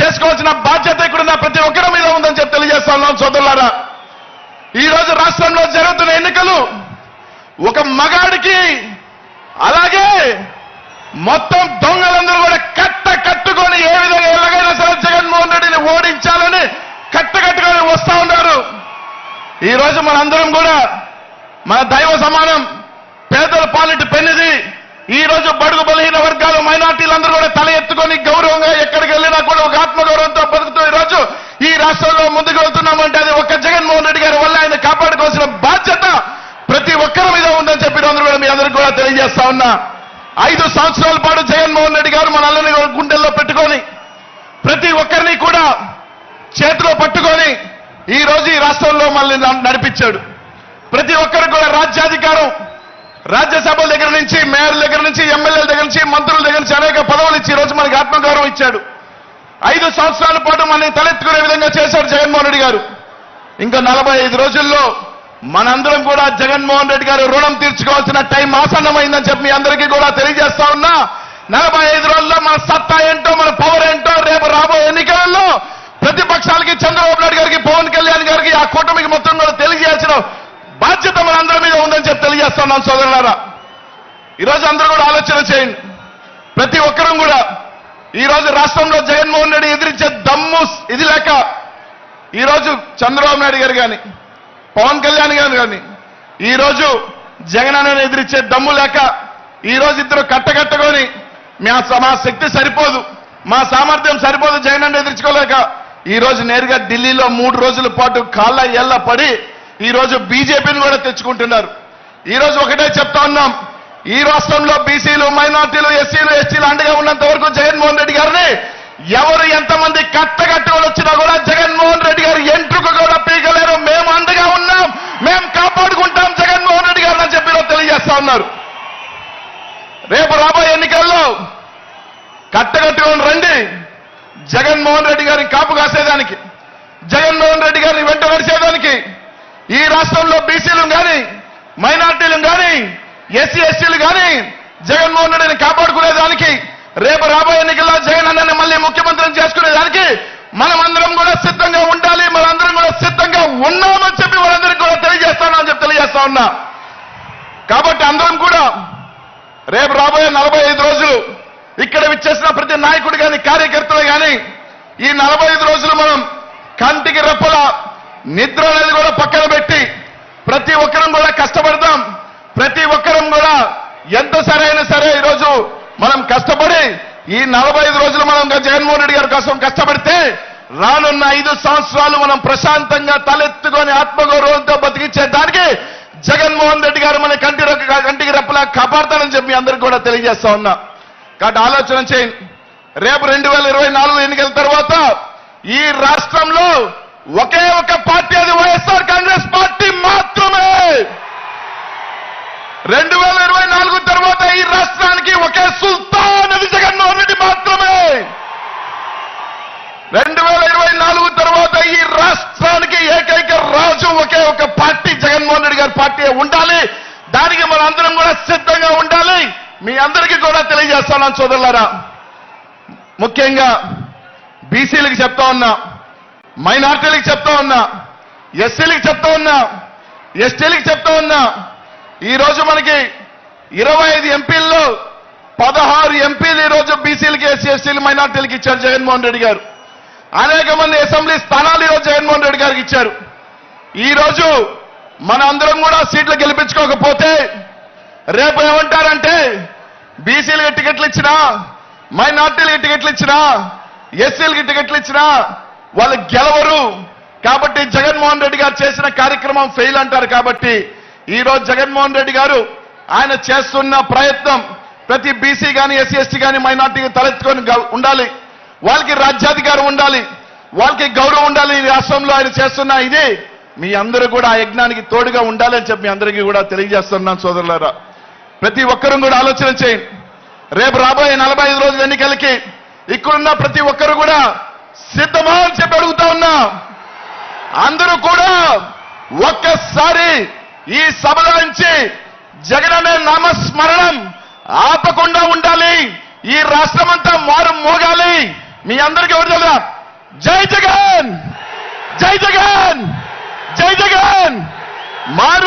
చేసుకోవాల్సిన బాధ్యత ఇక్కడున్న ప్రతి ఒక్కరి మీద ఉందని చెప్పి తెలియజేస్తా ఉన్నాం సోదరులారా. ఈ రోజు రాష్ట్రంలో జరుగుతున్న ఎన్నికలు ఒక మగాడికి అలాగే మొత్తం దొంగలందరూ కూడా కట్టుకొని ఏ విధంగా ఎలాగైనా సరే జగన్మోహన్ రెడ్డిని ఓడించాలని కట్టుకొని వస్తా ఉన్నారు. ఈ రోజు మనందరం కూడా మన దైవ సమానం పేదల పాలిటి పెన్నిది. ఈ రోజు బడుగు బలహీన వర్గాలు మైనార్టీలందరూ కూడా తల ఎత్తుకొని గౌరవంగా ఎక్కడికి వెళ్ళినా కూడా ఒక ఆత్మగౌరవంతో బతుకుతూ ఈ రోజు ఈ రాష్ట్రంలో ముందుకు వెళ్తున్నామంటే అది ఒక్క జగన్మోహన్ రెడ్డి గారి వల్ల ఆయన కాపాడుకోవాల్సిన బాధ్యత ప్రతి ఒక్కరి మీద ఉందని చెప్పి అందరూ కూడా మీ అందరికీ కూడా తెలియజేస్తా ఉన్నా. 5 సంవత్సరాల పాటు జగన్మోహన్ రెడ్డి గారు మనల్ని గుండెల్లో పెట్టుకొని ప్రతి ఒక్కరిని కూడా చేతిలో పట్టుకొని ఈ రోజు ఈ రాష్ట్రంలో మళ్ళీ నడిపించాడు. ప్రతి ఒక్కరికి కూడా రాజ్యాధికారం రాజ్యసభల దగ్గర నుంచి మేయర్ దగ్గర నుంచి ఎమ్మెల్యేల దగ్గర నుంచి మంత్రుల దగ్గర నుంచి అనేక పదవులు ఇచ్చి ఈ రోజు మనకి ఆత్మగౌరవం ఇచ్చాడు. 5 సంవత్సరాల పాటు మనల్ని తలెత్తుకునే విధంగా చేశాడు జగన్మోహన్ రెడ్డి గారు. ఇంకా 45 రోజుల్లో మనందరం కూడా జగన్మోహన్ రెడ్డి గారు రుణం తీర్చుకోవాల్సిన టైం ఆసన్నమైందని చెప్పి మీ అందరికీ కూడా తెలియజేస్తా ఉన్నా. 45 రోజుల్లో మన సత్తా ఏంటో మన పవర్ ఏంటో రేపు రాబోయే ఎన్నికలలో ప్రతిపక్షాలకి చంద్రబాబు నాయుడు గారికి పవన్ కళ్యాణ్ గారికి ఆ కూటమికి మొత్తం కూడా తెలియజేయాల్సిన బాధ్యత మన అందరి మీద ఉందని చెప్పి తెలియజేస్తున్నాం సోదరులారా. ఈరోజు అందరూ కూడా ఆలోచన చేయండి. ప్రతి ఒక్కరం కూడా ఈ రోజు రాష్ట్రంలో జగన్మోహన్ రెడ్డి ఎదిరించే దమ్ము ఇది లేక ఈరోజు చంద్రబాబు నాయుడు గారు కానీ పవన్ కళ్యాణ్ గారు కానీ ఈ రోజు జగన్ అన్నని ఎదిరించే దమ్ము లేక ఈ రోజు ఇద్దరు కట్టగట్టుకొని మా శక్తి సరిపోదు మా సామర్థ్యం సరిపోదు జగన్ అన్న ఎదిరించుకోలేక ఈ రోజు నేరుగా ఢిల్లీలో 3 రోజుల పాటు కాళ్ళ ఏళ్ల పడి ఈ రోజు బీజేపీని కూడా తెచ్చుకుంటున్నారు. ఈ రోజు ఒకటే చెప్తా ఉన్నాం, ఈ రాష్ట్రంలో బీసీలు మైనార్టీలు ఎస్సీలు ఎస్టీలు అండగా ఉన్నంత వరకు జగన్మోహన్ రెడ్డి గారిని ఎవరు ఎంతమంది కట్టగట్టుకొని వచ్చినా కూడా జగన్మోహన్ రెడ్డి గారు ఎంట్రుకు కూడా పీకలేరు. మేము అండగా ఉన్నాం, మేము కాపాడుకుంటాం జగన్మోహన్ రెడ్డి గారిని అని చెప్పి తెలియజేస్తా ఉన్నారు. రేపు రాబోయే ఎన్నికల్లో కట్టగట్టుకొని రండి. జగన్మోహన్ రెడ్డి గారిని కాపు కాసేదానికి, జగన్మోహన్ రెడ్డి గారిని వెంట నడిచేదానికి ఈ రాష్ట్రంలో బీసీలు కానీ మైనార్టీలు కానీ ఎస్సీ ఎస్టీలు కానీ జగన్మోహన్ రెడ్డిని కాపాడుకునేదానికి రేపు రాబోయే ఎన్నికల్లో జగన్ అన్నని మళ్ళీ ముఖ్యమంత్రిని చేసుకునేదానికి మనమందరం కూడా సిద్ధంగా ఉండాలి. మనందరం కూడా సిద్ధంగా ఉన్నామని చెప్పి వాళ్ళందరికీ కూడా తెలియజేస్తానని చెప్పి తెలియజేస్తా ఉన్నా. కాబట్టి అందరం కూడా రేపు రాబోయే 45 రోజులు ఇక్కడ విచ్చేసిన ప్రతి నాయకుడు కానీ కార్యకర్తలు కానీ ఈ 45 రోజులు మనం కంటికి రెప్పల నిద్ర అనేది కూడా పక్కన పెట్టి ప్రతి ఒక్కరం కూడా కష్టపడతాం. ప్రతి ఒక్కరం కూడా ఎంత సరైన సరే ఈరోజు మనం కష్టపడి ఈ 45 రోజులు మనం జగన్మోహన్ రెడ్డి గారి కోసం కష్టపడితే రానున్న 5 సంవత్సరాలు మనం ప్రశాంతంగా తలెత్తుకొని ఆత్మగౌరవంతో బతికించే దానికి జగన్మోహన్ రెడ్డి గారు మన కంటికి రెప్పలా కాపాడతానని చెప్పి అందరికీ కూడా తెలియజేస్తా ఉన్నా. కాబట్టి ఆలోచన చేయండి. రేపు 2024 ఎన్నికల తర్వాత ఈ రాష్ట్రంలో ఒకే ఒక పార్టీ, అది వైఎస్ఆర్ కాంగ్రెస్ పార్టీ మాత్రమే. 2024 తర్వాత ఈ రాష్ట్రానికి ఒకే సుల్తాన్, అది జగన్మోహన్ రెడ్డి మాత్రమే. 2024 తర్వాత ఈ రాష్ట్రానికి ఏకైక రాజు ఒకే ఒక పార్టీ, జగన్మోహన్ రెడ్డి గారి పార్టీ ఉండాలి. దానికి మనందరం కూడా సిద్ధంగా ఉండాలి. మీ అందరికీ కూడా తెలియజేస్తాను సోదరులారా. ముఖ్యంగా బీసీలకు చెప్తా ఉన్నా, మైనార్టీలకు చెప్తా ఉన్నా, ఎస్సీలకు చెప్తా ఉన్నా, ఎస్టీలకు చెప్తా ఉన్నా. ఈ రోజు మనకి 25 ఎంపీల్లో 16 ఎంపీలు ఈ రోజు బీసీలకి ఎస్సీ ఎస్టీలు మైనార్టీలకు ఇచ్చారు జగన్మోహన్ రెడ్డి గారు. అనేక మంది అసెంబ్లీ స్థానాలు ఈ రోజు జగన్మోహన్ రెడ్డి గారికి ఇచ్చారు. ఈ రోజు మన అందరం కూడా సీట్లు గెలిపించుకోకపోతే రేపు ఏమంటారంటే బీసీలకి టికెట్లు ఇచ్చినా, మైనార్టీలకి టికెట్లు ఇచ్చినా, ఎస్సీలకి టికెట్లు ఇచ్చినా వాళ్ళు గెలవరు. కాబట్టి జగన్మోహన్ రెడ్డి గారు చేసిన కార్యక్రమం ఫెయిల్ అంటారు. కాబట్టి ఈ రోజు జగన్మోహన్ రెడ్డి గారు ఆయన చేస్తున్న ప్రయత్నం ప్రతి బీసీ కానీ ఎస్సీ ఎస్టీ కానీ మైనార్టీకి తలెత్తుకొని ఉండాలి. వాళ్ళకి రాజ్యాధికారం ఉండాలి, వాళ్ళకి గౌరవం ఉండాలి. ఈ రాష్ట్రంలో ఆయన చేస్తున్న ఇది మీ అందరూ కూడా ఆ యజ్ఞానికి తోడుగా ఉండాలని చెప్పి మీ అందరికీ కూడా తెలియజేస్తున్నాను సోదరులారా. ప్రతి ఒక్కరూ కూడా ఆలోచన చేయండి. రేపు రాబోయే 45 రోజుల ఎన్నికలకి ఇక్కడున్న ప్రతి ఒక్కరు కూడా సిద్ధమా అని చెప్పి అడుగుతా ఉన్నా. అందరూ కూడా ఒక్కసారి ఈ సభల నుంచి జగన్ అనే నామస్మరణం ఆపకుండా ఉండాలి. ఈ రాష్ట్రమంతా మారు మోగాలి. మీ అందరికీ ఎవరు తెలుసా? జై జగన్, జై జగన్, జై జగన్. మారు